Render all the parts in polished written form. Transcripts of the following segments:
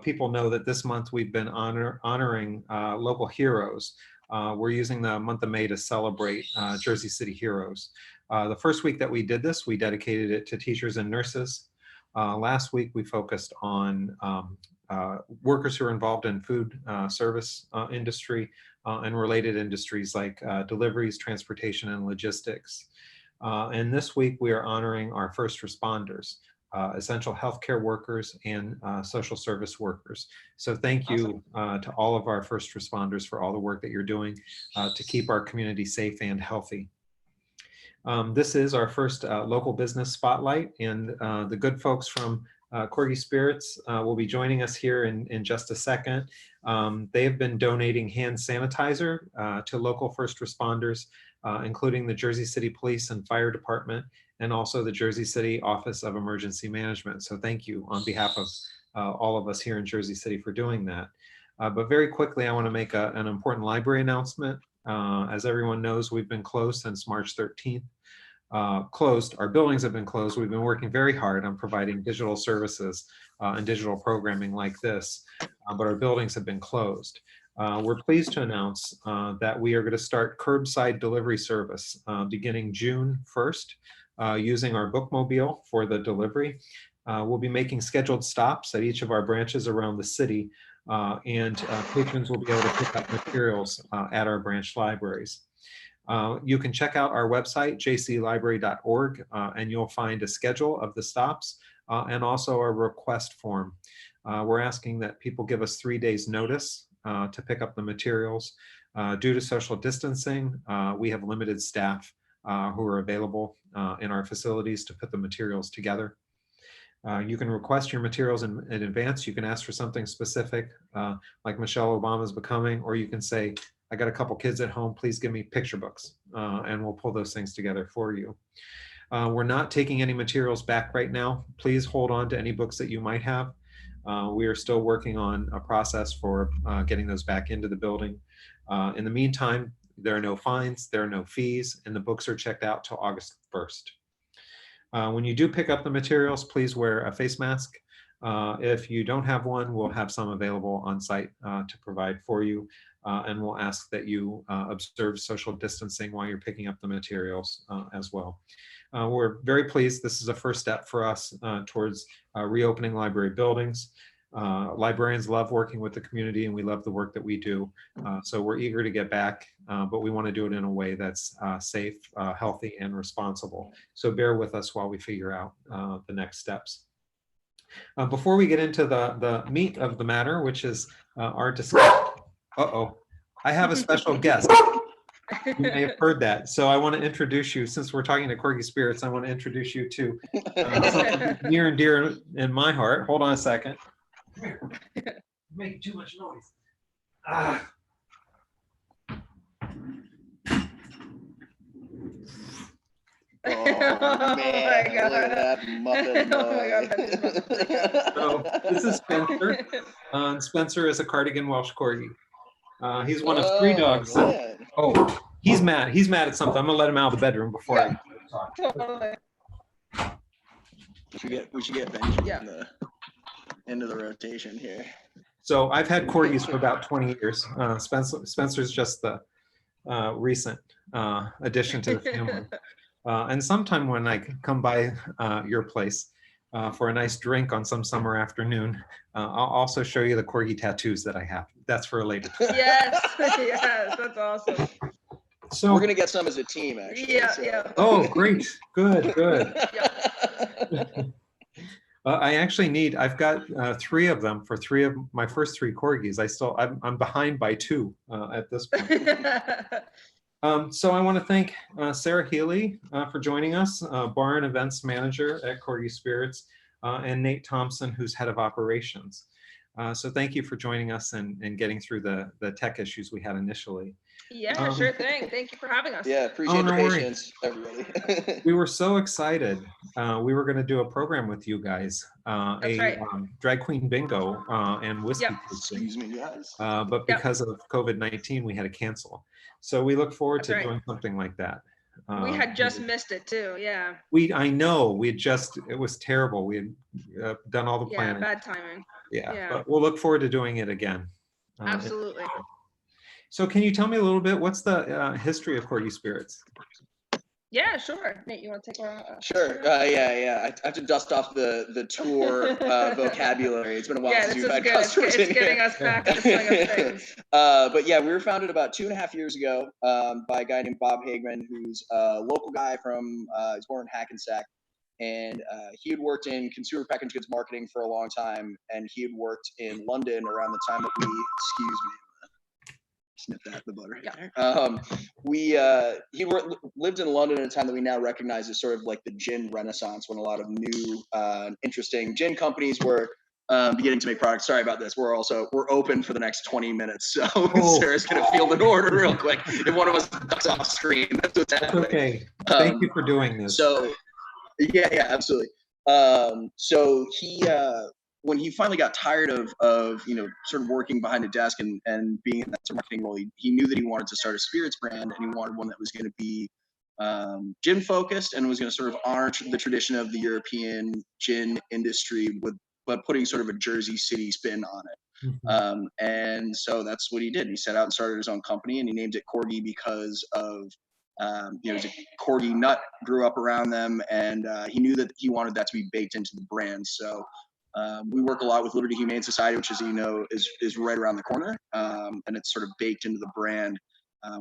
people know that this month we've been honoring local heroes. We're using the month of May to celebrate Jersey City heroes. The first week that we did this, we dedicated it to teachers and nurses. Last week, we focused on workers who are involved in food service industry and related industries like deliveries, transportation, and logistics. And this week, we are honoring our first responders, essential healthcare workers, and social service workers. So thank you to all of our first responders for all the work that you're doing to keep our community safe and healthy. This is our first local business spotlight, and the good folks from Corgi Spirits will be joining us here in just a second. They have been donating hand sanitizer to local first responders, including the Jersey City Police and Fire Department, and also the Jersey City Office of Emergency Management. So thank you on behalf of all of us here in Jersey City for doing that. But very quickly, I want to make an important library announcement. As everyone knows, we've been closed since March 13th. Our buildings have been closed. We've been working very hard on providing digital services and digital programming like this, but our buildings have been closed. We're pleased to announce that we are going to start curbside delivery service beginning June 1st using our Bookmobile for the delivery. We'll be making scheduled stops at each of our branches around the city, and patrons will be able to pick up materials at our branch libraries. You can check out our website, jclibrary.org, and you'll find a schedule of the stops and also a request form. We're asking that people give us 3 days notice to pick up the materials. Due to social distancing, we have limited staff who are available in our facilities to put the materials together. You can request your materials in advance. You can ask for something specific, like Michelle Obama's Becoming, or you can say, I got a couple kids at home, please give me picture books, and we'll pull those things together for you. We're not taking any materials back right now. Please hold on to any books that you might have. We are still working on a process for getting those back into the building. In the meantime, there are no fines, there are no fees, and the books are checked out till August 1st. When you do pick up the materials, please wear a face mask. If you don't have one, we'll have some available on site to provide for you. And we'll ask that you observe social distancing while you're picking up the materials as well. We're very pleased. This is a first step for us towards reopening library buildings. Librarians love working with the community, and we love the work that we do. So we're eager to get back, but we want to do it in a way that's safe, healthy, and responsible. So bear with us while we figure out the next steps. Before we get into the meat of the matter, which is our discussion. Uh-oh, I have a special guest. You may have heard that. So I want to introduce you, since we're talking to Corgi Spirits, I want to introduce you to something near and dear in my heart. Hold on a second. Come here. You're making too much noise. Oh man, look at that Muppet noise. So this is Spencer. Spencer is a Cardigan Welsh Corgi. He's one of 3 dogs. Oh, he's mad. He's mad at something. I'm gonna let him out of the bedroom before I talk. We should get Benji into the rotation here. So I've had Corgis for about 20 years. Spencer's just the recent addition to the family. And sometime when I come by your place for a nice drink on some summer afternoon, I'll also show you the Corgi tattoos that I have. That's for a later time. Yes, yes, that's awesome. So we're gonna get some as a team, actually. Yeah, so. yeah. Oh, great, good. I actually need. I've got 3 of them for 3 of my first 3 Corgis. I'm behind by 2 at this point. So I want to thank Sarah Healy for joining us, Bar and Events Manager at Corgi Spirits, and Nate Thompson, who's Head of Operations. So thank you for joining us and getting through the tech issues we had initially. Yeah, sure thing. Thank you for having us. Yeah, appreciate the patience, everybody. We were so excited. We were going to do a program with you guys, right. drag queen bingo and whiskey tasting. Excuse me, guys. But because of COVID-19, we had to cancel. So we look forward to doing something like that. We had just missed it too. Yeah. I know it was terrible. We had done all the planning. Yeah, bad timing. Yeah, but we'll look forward to doing it again. Absolutely. So can you tell me a little bit, what's the history of Corgi Spirits? Yeah, sure. Nate, you want to take a Sure. Yeah. I have to dust off the tour vocabulary. It's been a while since we've had customers it's getting us back in the swing of things. But yeah, we were founded about 2.5 years ago by a guy named Bob Hagman, who's a local guy from, he's born in Hackensack. And he had worked in consumer packaged goods marketing for a long time. And he had worked in London around the time that excuse me, snip that in the butter. He lived in London at a time that we now recognize as sort of like the gin renaissance, when a lot of new interesting gin companies were beginning to make products. Sorry about this. We're open for the next 20 minutes, so Sarah's gonna field an order real quick. If one of us ducks off screen, that's what's happening. Okay. Thank you for doing this. So yeah, absolutely. So he when he finally got tired of sort of working behind a desk and being in that marketing role, he knew that he wanted to start a spirits brand, and he wanted one that was going to be gin focused and was going to sort of honor the tradition of the European gin industry, but putting sort of a Jersey City spin on it. Mm-hmm. And so that's what he did. He set out and started his own company, and he named it Corgi because of it was a Corgi nut, grew up around them, and he knew that he wanted that to be baked into the brand. So we work a lot with Liberty Humane Society, which, as you know, is right around the corner, and it's sort of baked into the brand.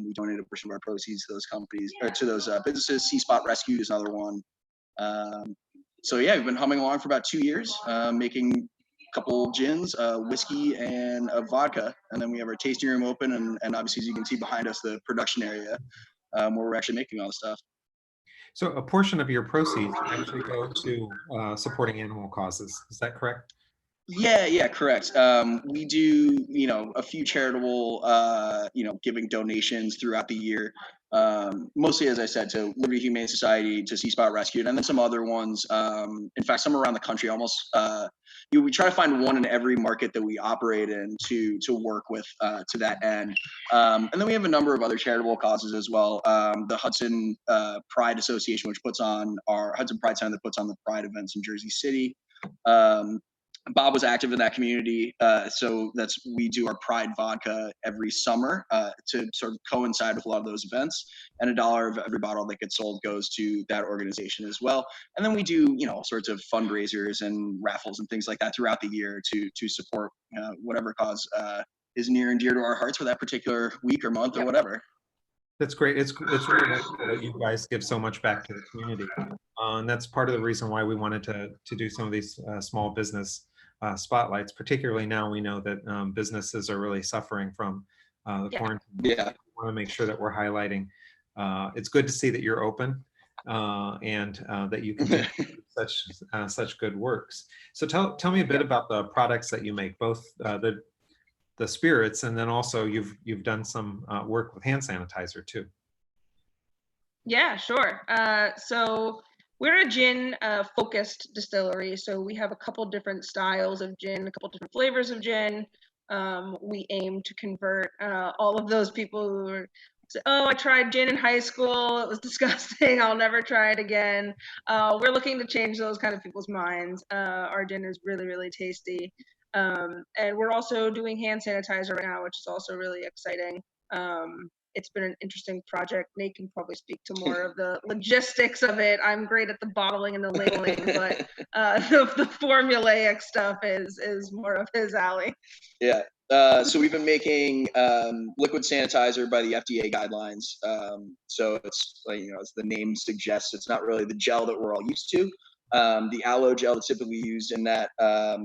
We donate a portion of our proceeds to those companies, or to those businesses. Sea Spot Rescue is another one. So yeah, we've been humming along for about 2 years, making a couple gins, whiskey, and a vodka, and then we have our tasting room open, and obviously, as you can see behind us, the production area where we're actually making all the stuff. So a portion of your proceeds actually go to supporting animal causes. Is that correct? Yeah, correct. We do, a few charitable, giving donations throughout the year. Mostly, as I said, to Liberty Humane Society, to Sea Spot Rescue, and then some other ones. In fact, some around the country. Almost, we try to find one in every market that we operate in to work with to that end. And then we have a number of other charitable causes as well. The Hudson Pride Association, which puts on our Hudson Pride Center, that puts on the Pride events in Jersey City. Bob was active in that community, so we do our Pride vodka every summer to sort of coincide with a lot of those events, and $1 of every bottle that gets sold goes to that organization as well. And then we do, all sorts of fundraisers and raffles and things like that throughout the year to support whatever cause is near and dear to our hearts for that particular week or month or whatever. That's great. It's really nice that you guys give so much back to the community, and that's part of the reason why we wanted to do some of these small business spotlights. Particularly now, we know that businesses are really suffering from the quarantine. Yeah, we want to make sure that we're highlighting. It's good to see that you're open and that you continue such good works. So tell me a bit about the products that you make, both the spirits, and then also you've done some work with hand sanitizer too. Yeah, sure. So we're a gin focused distillery. So we have a couple different styles of gin, a couple different flavors of gin. We aim to convert all of those people who are, oh, I tried gin in high school, it was disgusting, I'll never try it again. We're looking to change those kind of people's minds. Our gin is really, really tasty. And we're also doing hand sanitizer right now, which is also really exciting. It's been an interesting project. Nate can probably speak to more of the logistics of it. I'm great at the bottling and the labeling, but the formulaic stuff is more of his alley. Yeah. So we've been making liquid sanitizer by the FDA guidelines. So it's like, as the name suggests, it's not really the gel that we're all used to. The aloe gel that's typically used in that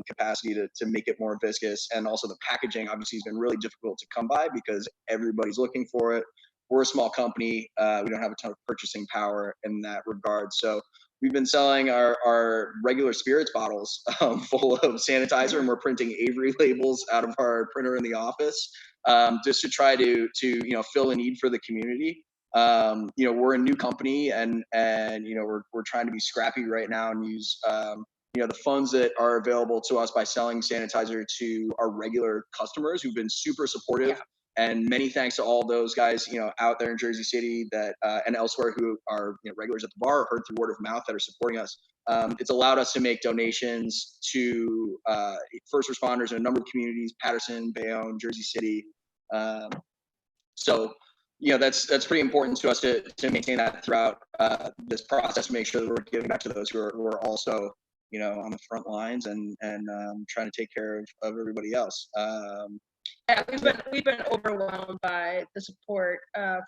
capacity to make it more viscous, and also the packaging obviously has been really difficult to come by because everybody's looking for it. We're a small company. We don't have a ton of purchasing power in that regard. So we've been selling our regular spirits bottles full of sanitizer, and we're printing Avery labels out of our printer in the office just to try to fill a need for the community. We're a new company, and we're trying to be scrappy right now and use the funds that are available to us by selling sanitizer to our regular customers who've been super supportive And many thanks to all those guys, out there in Jersey City that and elsewhere who are regulars at the bar, or heard through word of mouth, that are supporting us. It's allowed us to make donations to first responders in a number of communities: Patterson, Bayonne, Jersey City. So that's pretty important to us to maintain that throughout this process, make sure that we're giving back to those who are also on the front lines and trying to take care of everybody else. Yeah, we've been overwhelmed by the support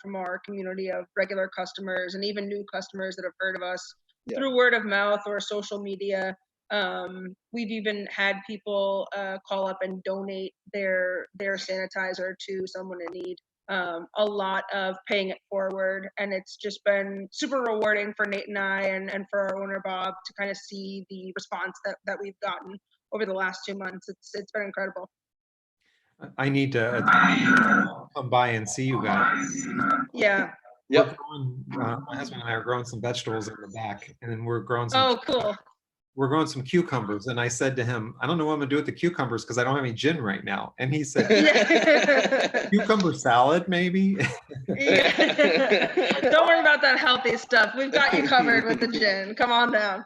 from our community of regular customers and even new customers that have heard of us through word of mouth or social media. We've even had people call up and donate their sanitizer to someone in need. A lot of paying it forward, and it's just been super rewarding for Nate and I and for our owner Bob to kind of see the response that we've gotten over the last 2 months. It's been incredible. I need to come by and see you guys. Yeah. Yep. My husband and I are growing some vegetables in the back, and then we're growing Cool. We're growing some cucumbers. And I said to him, I don't know what I'm gonna do with the cucumbers because I don't have any gin right now. And he said, cucumber salad, maybe. Yeah. Don't worry about that healthy stuff. We've got you covered with the gin. Come on down.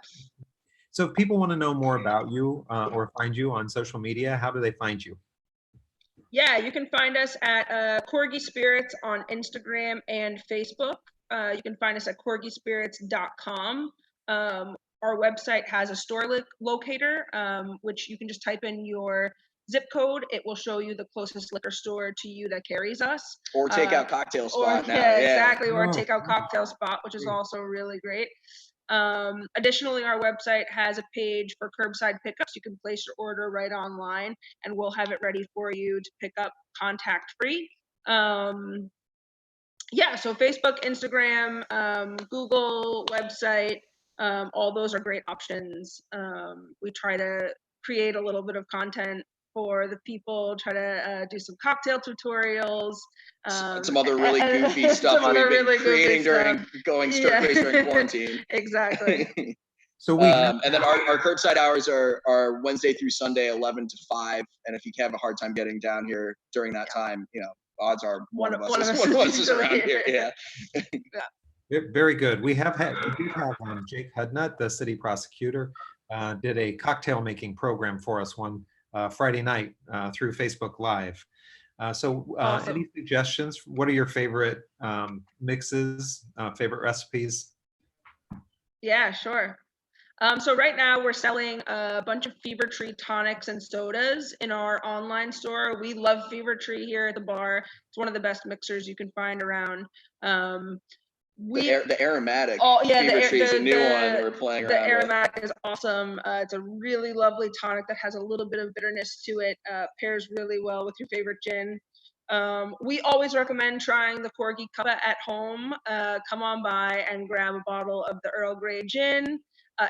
So if people want to know more about you or find you on social media, how do they find you? Yeah, you can find us at Corgi Spirits on Instagram and Facebook. You can find us at corgispirits.com. Our website has a store locator, which you can just type in your zip code. It will show you the closest liquor store to you that carries us. Or takeout cocktail spot now. Yeah, exactly. Or a takeout cocktail spot, which is also really great. Additionally, our website has a page for curbside pickups. You can place your order right online and we'll have it ready for you to pick up contact free. Yeah, so Facebook, Instagram, Google, website, all those are great options. We try to create a little bit of content for the people, try to do some cocktail tutorials. Some other really goofy stuff that we've been creating during going stir crazy during quarantine. Exactly. So and then our curbside hours are Wednesday through Sunday, 11 to 5. And if you have a hard time getting down here during that time, odds are one of us is around here. Yeah. Very good. We do have Jake Hudnut, the city prosecutor, did a cocktail making program for us one Friday night through Facebook Live. So Awesome. Any suggestions? What are your favorite mixes, favorite recipes? Yeah, sure. So right now we're selling a bunch of Fever Tree tonics and sodas in our online store. We love Fever Tree here at the bar. It's one of the best mixers you can find around. The aromatic Fever Tree is a new one we're playing around with. The aromatic is awesome. It's a really lovely tonic that has a little bit of bitterness to it. Pairs really well with your favorite gin. We always recommend trying the Corgi Cuppa at home. Come on by and grab a bottle of the Earl Grey gin.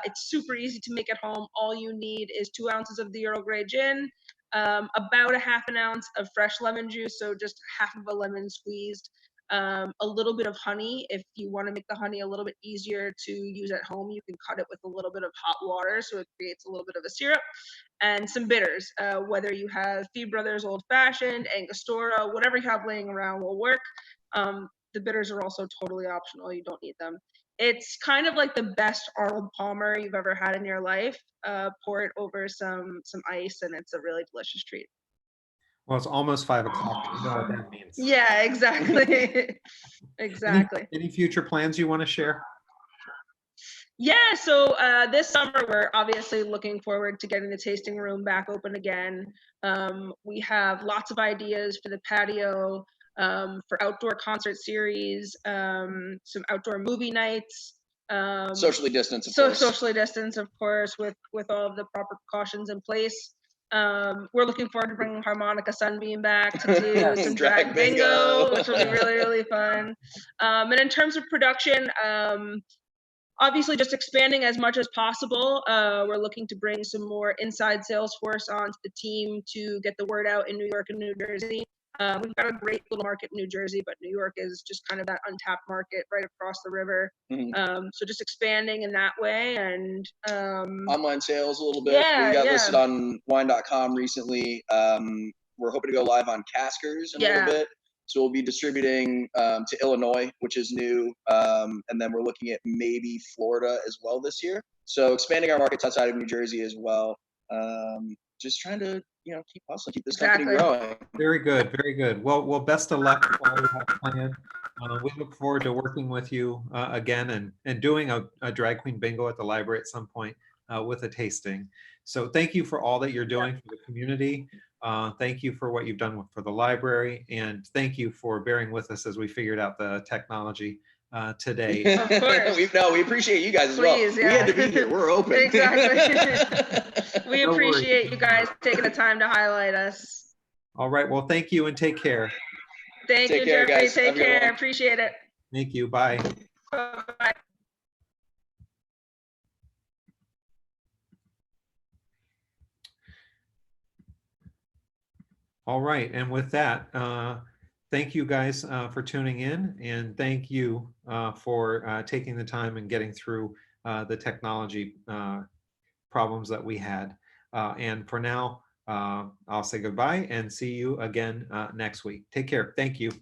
It's super easy to make at home. All you need is 2 ounces of the Earl Grey gin, about a half an ounce of fresh lemon juice, so just half of a lemon squeezed, a little bit of honey. If you want to make the honey a little bit easier to use at home, you can cut it with a little bit of hot water so it creates a little bit of a syrup, and some bitters. Whether you have Fee Brothers Old Fashioned, Angostura, whatever you have laying around will work. The bitters are also totally optional. You don't need them. It's kind of like the best Arnold Palmer you've ever had in your life. Pour it over some ice, and it's a really delicious treat. Well, it's almost 5 o'clock. You know what that means. Yeah, exactly. Exactly. Any future plans you want to share? Yeah, so this summer we're obviously looking forward to getting the tasting room back open again. We have lots of ideas for the patio, for outdoor concert series, some outdoor movie nights. Socially distanced, of course. Socially distanced, of course, with all of the proper precautions in place. We're looking forward to bringing Harmonica Sunbeam back to do some drag bingo, which will be really, really fun. And in terms of production, obviously just expanding as much as possible. We're looking to bring some more inside sales force onto the team to get the word out in New York and New Jersey. We've got a great little market in New Jersey, but New York is just kind of that untapped market right across the river. So just expanding in that way, and online sales a little bit. We got listed on wine.com recently. We're hoping to go live on Caskers in a little bit. So we'll be distributing to Illinois, which is new, and then we're looking at maybe Florida as well this year. So expanding our markets outside of New Jersey as well. Just trying to keep hustling, keep this company growing. Very good, very good. Well, best of luck with all you have planned. We look forward to working with you again and doing a drag queen bingo at the library at some point with a tasting. So thank you for all that you're doing for the community. Thank you for what you've done for the library, and thank you for bearing with us as we figured out the technology today. Of course. We appreciate you guys as Please, well. We had to be here. We're open. Exactly. We No appreciate worries. you guys taking the time to highlight us. All right. Well, thank you and take care. Thank Take you, care, Jeffrey. guys. Have Take a good care. one. Appreciate it. Thank you. Bye. Bye-bye. All right. And with that, thank you guys for tuning in, and thank you for taking the time and getting through the technology problems that we had. And for now, I'll say goodbye and see you again next week. Take care. Thank you.